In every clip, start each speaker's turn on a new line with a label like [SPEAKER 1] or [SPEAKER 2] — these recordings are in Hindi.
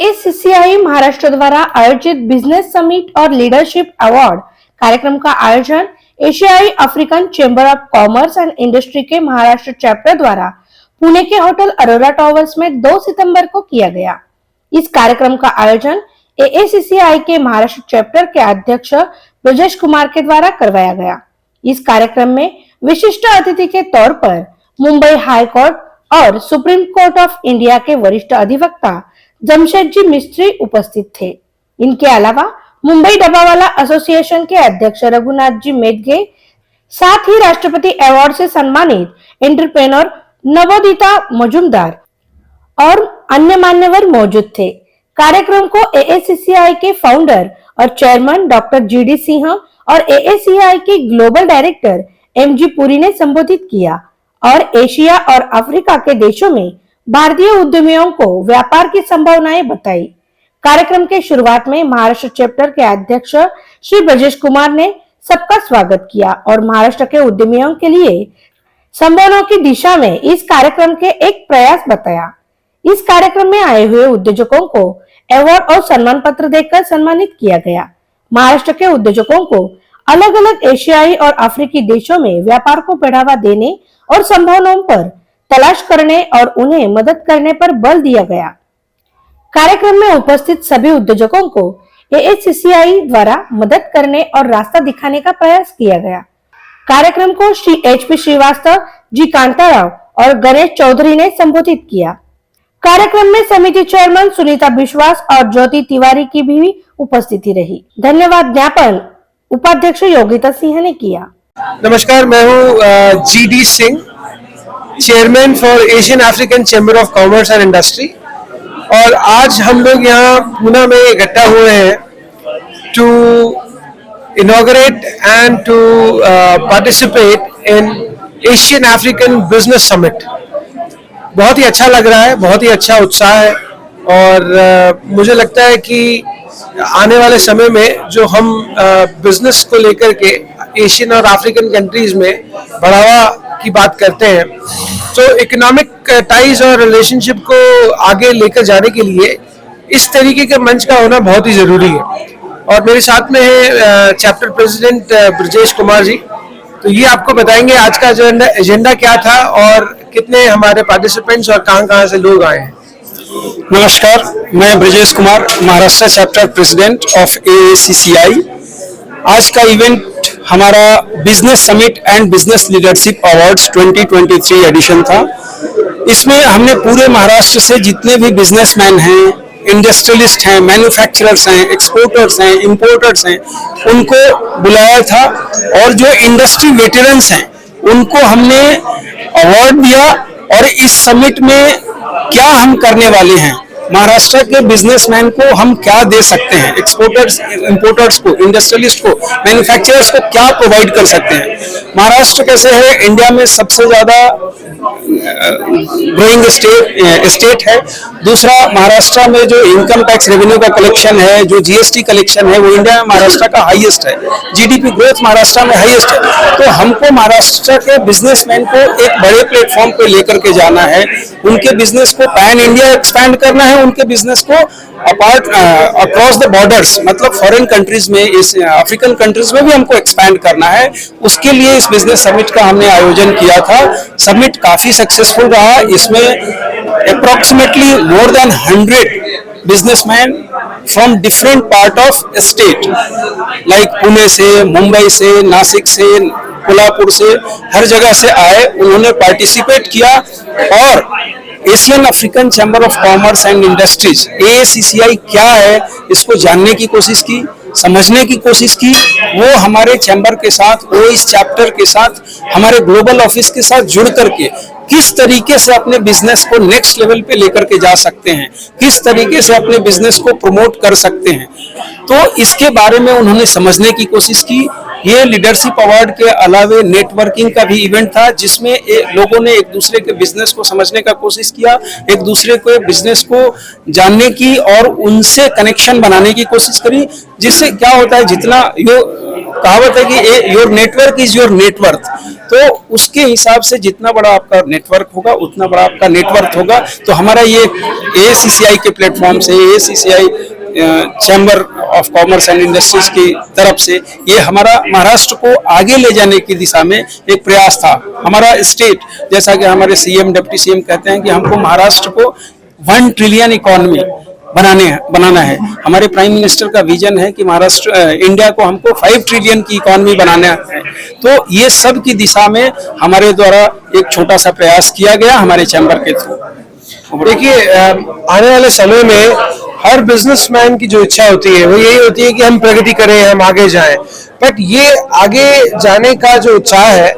[SPEAKER 1] एएसीसीआई महाराष्ट्र द्वारा आयोजित बिजनेस समिट और लीडरशिप अवार्ड कार्यक्रम का आयोजन एशियाई African chamber of commerce and industry के महाराष्ट्र चैप्टर द्वारा पुणे के होटल अरोरा टावर्स में 2 सितंबर को किया गया। इस कार्यक्रम का आयोजन एएसीसीआई के महाराष्ट्र चैप्टर के अध्यक्ष ब्रजेश कुमार के द्वारा करवाया गया। इस कार्यक्रम में विशिष्ट अतिथि के तौर पर मुंबई हाई कोर्ट और सुप्रीम कोर्ट ऑफ इंडिया के वरिष्ठ अधिवक्ता जमशेद जी मिस्त्री उपस्थित थे। इनके अलावा मुंबई डब्बावाला एसोसिएशन के अध्यक्ष रघुनाथ जी मेदगे, साथ ही राष्ट्रपति अवार्ड से सम्मानित एंटरप्रेन्योर नवोदिता मजुमदार और अन्य मान्यवर मौजूद थे। कार्यक्रम को एएसीसीआई के फाउंडर और चेयरमैन डॉक्टर जीडी सिंह और एएसीसीआई के ग्लोबल डायरेक्टर एमजी पुरी ने संबोधित किया और एशिया और अफ्रीका के देशों में भारतीय उद्यमियों को व्यापार की संभावनाएं बताई। कार्यक्रम के शुरुआत में महाराष्ट्र चैप्टर के अध्यक्ष श्री ब्रजेश कुमार ने सबका स्वागत किया और महाराष्ट्र के उद्यमियों के लिए संभावनाओं की दिशा में इस कार्यक्रम के एक प्रयास बताया। इस कार्यक्रम में आए हुए उद्योजकों को अवार्ड और सम्मान पत्र देकर सम्मानित किया गया। महाराष्ट्र के उद्योजकों को अलग अलग एशियाई और अफ्रीकी देशों में व्यापार को बढ़ावा देने और संभावनाओं पर तलाश करने और उन्हें मदद करने पर बल दिया गया। कार्यक्रम में उपस्थित सभी उद्योजकों को एएसीसीआई द्वारा मदद करने और रास्ता दिखाने का प्रयास किया गया। कार्यक्रम को श्री एचपी श्रीवास्तव जी कांताराव और गणेश चौधरी ने संबोधित किया। कार्यक्रम में समिति चेयरमैन सुनीता विश्वास और ज्योति तिवारी की भी उपस्थिति रही। धन्यवाद ज्ञापन उपाध्यक्ष योगिता सिंह ने किया।
[SPEAKER 2] नमस्कार, मैं हूँ GD Singh, chairman for Asian African chamber of commerce and industry, और आज हम लोग यहाँ पूना में इकट्ठा हुए हैं to inaugurate and to participate in Asian African business summit. बहुत ही अच्छा लग रहा है, बहुत ही अच्छा उत्साह है और मुझे लगता है कि आने वाले समय में जो हम बिजनेस को लेकर के एशियन और अफ्रीकन कंट्रीज में बढ़ावा की बात करते हैं, तो इकोनॉमिक टाइज और रिलेशनशिप को आगे लेकर जाने के लिए इस तरीके के मंच का होना बहुत ही जरूरी है। और मेरे साथ में है चैप्टर प्रेसिडेंट ब्रजेश कुमार जी, तो ये आपको बताएंगे आज का एजेंडा क्या था और कितने हमारे पार्टिसिपेंट्स और कहाँ से लोग आए हैं।
[SPEAKER 3] नमस्कार, मैं Brajesh Kumar, Maharashtra chapter president of AACCI. आज का इवेंट हमारा business summit and business leadership awards 2023 edition था। इसमें हमने पूरे महाराष्ट्र से जितने भी बिजनेसमैन हैं, इंडस्ट्रियलिस्ट हैं, मैन्युफैक्चरर्स हैं, एक्सपोर्टर्स हैं, इंपोर्टर्स हैं, उनको बुलाया था और जो इंडस्ट्री वेटरन्स हैं उनको हमने अवार्ड दिया। और इस समिट में क्या हम करने वाले हैं, महाराष्ट्र के बिजनेसमैन को हम क्या दे सकते हैं, एक्सपोर्टर्स, इंपोर्टर्स को, इंडस्ट्रियलिस्ट को, मैन्युफैक्चरर्स को क्या प्रोवाइड कर सकते हैं। महाराष्ट्र कैसे है, इंडिया में सबसे ज्यादा ग्रोइंग स्टेट है। दूसरा, महाराष्ट्र में जो इनकम टैक्स रेवेन्यू का कलेक्शन है, जो जीएसटी कलेक्शन है, वो इंडिया में महाराष्ट्र का हाईएस्ट है। जीडीपी ग्रोथ महाराष्ट्र में हाईएस्ट है। तो हमको महाराष्ट्र के बिजनेसमैन को एक बड़े प्लेटफॉर्म पे लेकर के जाना है, उनके बिजनेस को पैन इंडिया एक्सपैंड करना है, उनके बिजनेस को अक्रॉस द बॉर्डर्स, मतलब फॉरेन कंट्रीज में, इस अफ्रीकन कंट्रीज में भी हमको एक्सपैंड करना है। उसके लिए इस बिजनेस समिट का हमने आयोजन किया था। समिट काफी सक्सेसफुल रहा। इसमें approximately more than 100 businessman from different part of state, like Pune से, मुंबई से, नासिक से, कोल्हापुर से, हर जगह से आए। उन्होंने पार्टिसिपेट किया और Asian African chamber of commerce and industries, AACCI क्या है, इसको जानने की कोशिश की, समझने की कोशिश की। वो हमारे चैम्बर के साथ, वो इस चैप्टर के साथ, हमारे ग्लोबल ऑफिस के साथ जुड़ करके किस तरीके से अपने बिजनेस को नेक्स्ट लेवल पे लेकर के जा सकते हैं, किस तरीके से अपने बिजनेस को प्रमोट कर सकते हैं, तो इसके बारे में उन्होंने समझने की कोशिश की। ये लीडरशिप अवार्ड के अलावे नेटवर्किंग का भी इवेंट था, जिसमें लोगों ने एक दूसरे के बिजनेस को समझने का कोशिश किया, एक दूसरे के बिजनेस को जानने की और उनसे कनेक्शन बनाने की कोशिश करी। जिससे क्या होता है, जितना यो कहावत है कि your network is your net worth, तो उसके हिसाब से जितना बड़ा आपका नेटवर्क होगा उतना बड़ा आपका नेटवर्थ होगा। तो हमारा ये ACCI के प्लेटफॉर्म से, ACCI chamber of commerce and industries की तरफ से ये हमारा महाराष्ट्र को आगे ले जाने की दिशा में एक प्रयास था। हमारा स्टेट, जैसा कि हमारे CM डिप्टी CM कहते हैं कि हमको महाराष्ट्र को 1 ट्रिलियन इकोनॉमी बनाना है। हमारे प्राइम मिनिस्टर का विजन है कि महाराष्ट्र इंडिया को हमको 5 ट्रिलियन की इकोनॉमी बनाना है। तो ये सब की दिशा में हमारे द्वारा एक छोटा सा प्रयास किया गया हमारे चैम्बर के थ्रू।
[SPEAKER 2] देखिए, आने वाले समय में हर बिजनेसमैन की जो इच्छा होती है वो यही होती है कि हम प्रगति करें, हम आगे जाएं। बट ये आगे जाने का जो उत्साह है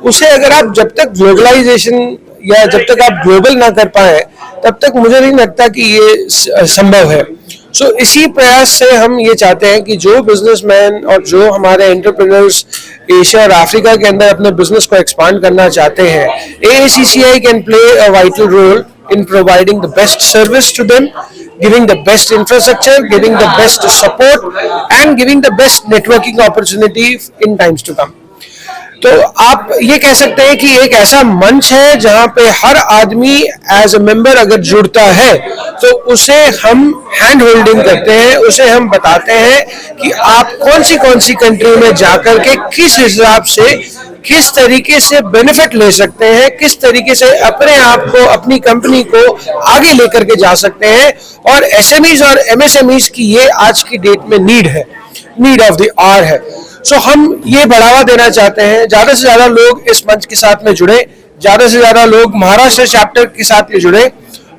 [SPEAKER 2] उसे अगर आप जब तक ग्लोबलाइजेशन या जब तक आप ग्लोबल ना कर पाए तब तक मुझे नहीं लगता कि ये संभव है। सो इसी प्रयास से हम ये चाहते हैं कि जो बिजनेसमैन और जो हमारे एंटरप्रेन्योर्स एशिया और अफ्रीका के अंदर अपने बिजनेस को एक्सपांड करना चाहते हैं, ACCI can play a vital role in providing the best service to them, giving the best infrastructure, giving the best support and giving the best networking opportunity in times to come. तो आप ये कह सकते हैं कि एक ऐसा मंच है जहां पे हर आदमी एज अ मेंबर अगर जुड़ता है तो उसे हम हैंड होल्डिंग करते हैं, उसे हम बताते हैं कि आप कौन सी कंट्री में जाकर के किस हिसाब से किस तरीके से बेनिफिट ले सकते हैं, किस तरीके से अपने आप को, अपनी कंपनी को आगे लेकर के जा सकते हैं। और SMEs और MSMEs की ये आज की डेट में नीड ऑफ द आवर है। सो हम ये बढ़ावा देना चाहते हैं, ज्यादा से ज्यादा लोग इस मंच के साथ में जुड़े, ज्यादा से ज्यादा लोग महाराष्ट्र चैप्टर के साथ में जुड़े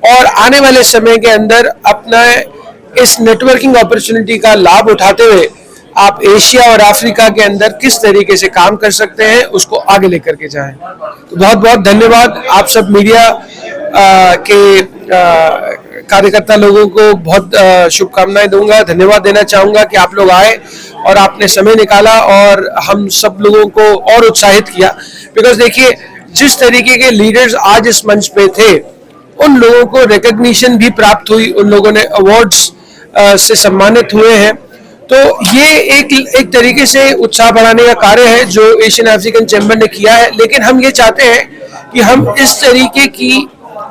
[SPEAKER 2] और आने वाले समय के अंदर अपना इस नेटवर्किंग अपॉर्चुनिटी का लाभ उठाते हुए आप एशिया और अफ्रीका के अंदर किस तरीके से काम कर सकते हैं उसको आगे लेकर के जाएं। तो बहुत बहुत धन्यवाद। आप सब मीडिया के कार्यकर्ता लोगों को बहुत शुभकामनाएं दूंगा, धन्यवाद देना चाहूंगा कि आप लोग आए और आपने समय निकाला और हम सब लोगों को और उत्साहित किया। बिकॉज देखिए, जिस तरीके के लीडर्स आज इस मंच पे थे उन लोगों को रिकग्निशन भी प्राप्त हुई, उन लोगों ने अवार्ड्स से सम्मानित हुए हैं। तो ये एक तरीके से उत्साह बढ़ाने का कार्य है जो एशियन अफ्रीकन चैम्बर ने किया है। लेकिन हम ये चाहते हैं कि हम इस तरीके की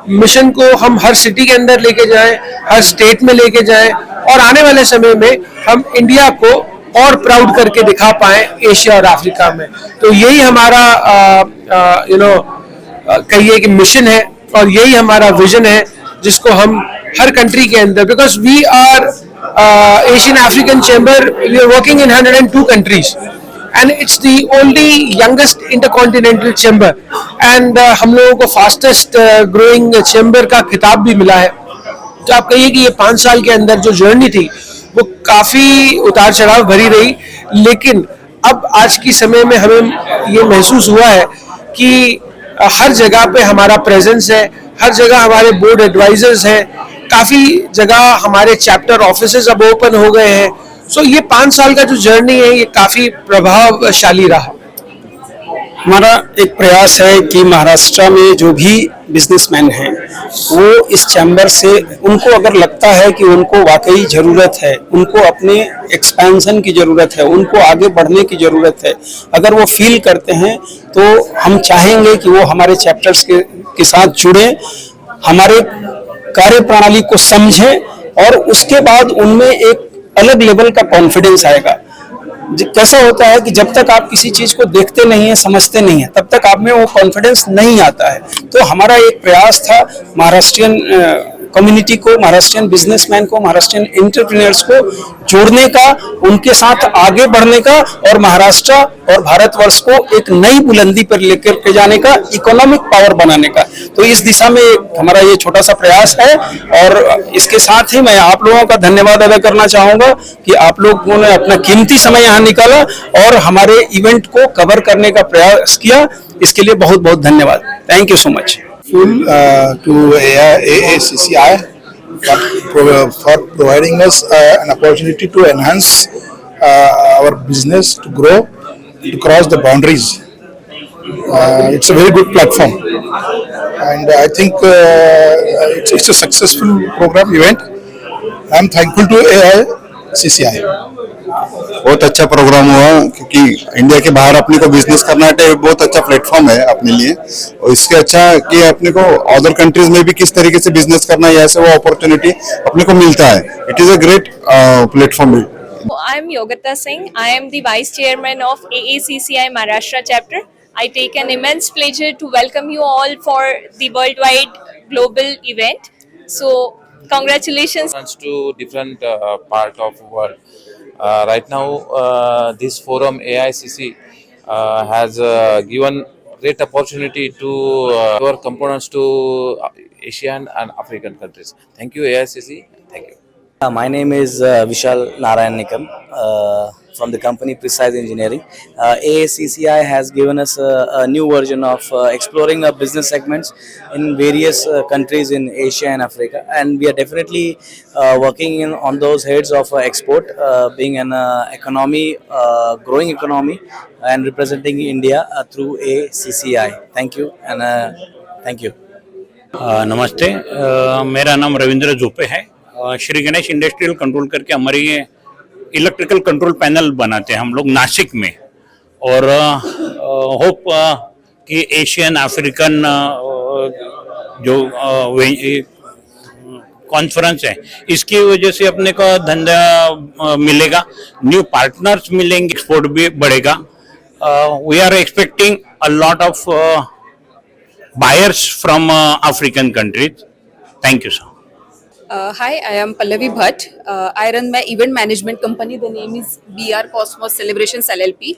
[SPEAKER 2] मिशन को हम हर सिटी के अंदर लेके जाएं, हर स्टेट में लेके जाएं और आने वाले समय में हम इंडिया को और प्राउड करके दिखा पाएं एशिया और अफ्रीका में। तो यही हमारा कहिए कि मिशन है और यही हमारा विजन है जिसको हम हर कंट्री के अंदर, because we are Asian African Chamber, we are working in 102 countries and it's the only youngest intercontinental chamber and हम लोगों को fastest growing chamber का खिताब भी मिला है। तो आप कहिए कि ये 5 साल के अंदर जो जर्नी थी वो काफी उतार चढ़ाव भरी रही, लेकिन अब आज की समय में हमें ये महसूस हुआ है कि हर जगह पे हमारा प्रेजेंस है, हर जगह हमारे बोर्ड एडवाइजर्स हैं, काफी जगह हमारे चैप्टर ऑफिसेज अब ओपन हो गए हैं। सो ये 5 साल का जो जर्नी है ये काफी प्रभावशाली रहा।
[SPEAKER 3] हमारा एक प्रयास है कि महाराष्ट्र में जो भी बिजनेसमैन हैं वो इस चैम्बर से, उनको अगर लगता है कि उनको वाकई ज़रूरत है, उनको अपने एक्सपेंशन की ज़रूरत है, उनको आगे बढ़ने की ज़रूरत है, अगर वो फील करते हैं तो हम चाहेंगे कि वो हमारे चैप्टर्स के साथ जुड़ें, हमारे कार्य प्रणाली को समझें और उसके बाद उनमें एक अलग लेवल का कॉन्फिडेंस आएगा। कैसा होता है कि जब तक आप किसी चीज को देखते नहीं है, समझते नहीं है, तब तक आप में वो कॉन्फिडेंस नहीं आता है। तो हमारा एक प्रयास था महाराष्ट्रियन कम्युनिटी को, महाराष्ट्रियन बिजनेसमैन को, महाराष्ट्रियन एंटरप्रेन्योर्स को जोड़ने का, उनके साथ आगे बढ़ने का और महाराष्ट्र और भारतवर्ष को एक नई बुलंदी पर लेकर के जाने का, इकोनॉमिक पावर बनाने का। तो इस दिशा में हमारा ये छोटा सा प्रयास है और इसके साथ ही मैं आप लोगों का धन्यवाद अदा करना चाहूंगा कि आप लोगों ने अपना कीमती समय यहाँ निकाला और हमारे इवेंट को कवर करने का प्रयास किया। इसके लिए बहुत बहुत धन्यवाद। Thank you so much.
[SPEAKER 4] To ACCI for providing us an opportunity to enhance our business, to grow to cross the boundaries. It's a very good platform, and I think it's a successful program event. I'm thankful to AICCI.
[SPEAKER 5] बहुत अच्छा प्रोग्राम हुआ क्योंकि इंडिया के बाहर अपने को बिजनेस करना है तो बहुत अच्छा प्लेटफॉर्म है अपने लिए और इसके अच्छा कि अपने को अदर कंट्रीज में भी किस तरीके से बिजनेस करना है ऐसे वो अपॉर्चुनिटी अपने को मिलता है. It is a great platform.
[SPEAKER 6] I am Yogita Singh. I am the Vice Chairman of AACCI Maharashtra chapter. I take an immense pleasure to welcome you all for the worldwide global event. So, congratulations.
[SPEAKER 7] To different part of world. Right now, this forum AICC has given great opportunity to our components to Asian and African countries. Thank you AICC. Thank you.
[SPEAKER 8] My name is Vishal Narayan Nikam from the company Precise Engineering. AACCI has given us a new version of exploring our business segments in various countries in Asia and Africa, and we are definitely working on those heads of export, being an economy, growing economy, and representing India through AACCI. Thank you and thank you.
[SPEAKER 9] नमस्ते, मेरा नाम रविंद्र जोपे है. श्री गणेश इंडस्ट्रियल कंट्रोल करके हमारी ये इलेक्ट्रिकल कंट्रोल पैनल बनाते हैं हम लोग नासिक में, और होप कि एशियन अफ्रीकन जो कॉन्फ्रेंस है इसकी वजह से अपने को धंधा मिलेगा, न्यू पार्टनर्स मिलेंगे, एक्सपोर्ट भी बढ़ेगा. We are expecting a lot of buyers from African countries. Thank you, sir.
[SPEAKER 10] Hi, I am Pallavi Bhatt. I run my event management company. The name is BR Cosmos Celebrations LLP.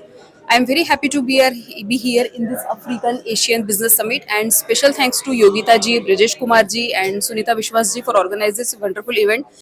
[SPEAKER 10] I am very happy to be here in this African Asian Business Summit, and special thanks to Yogita ji, Brijesh Kumar ji and Sunita Vishwas ji for organizing this wonderful event.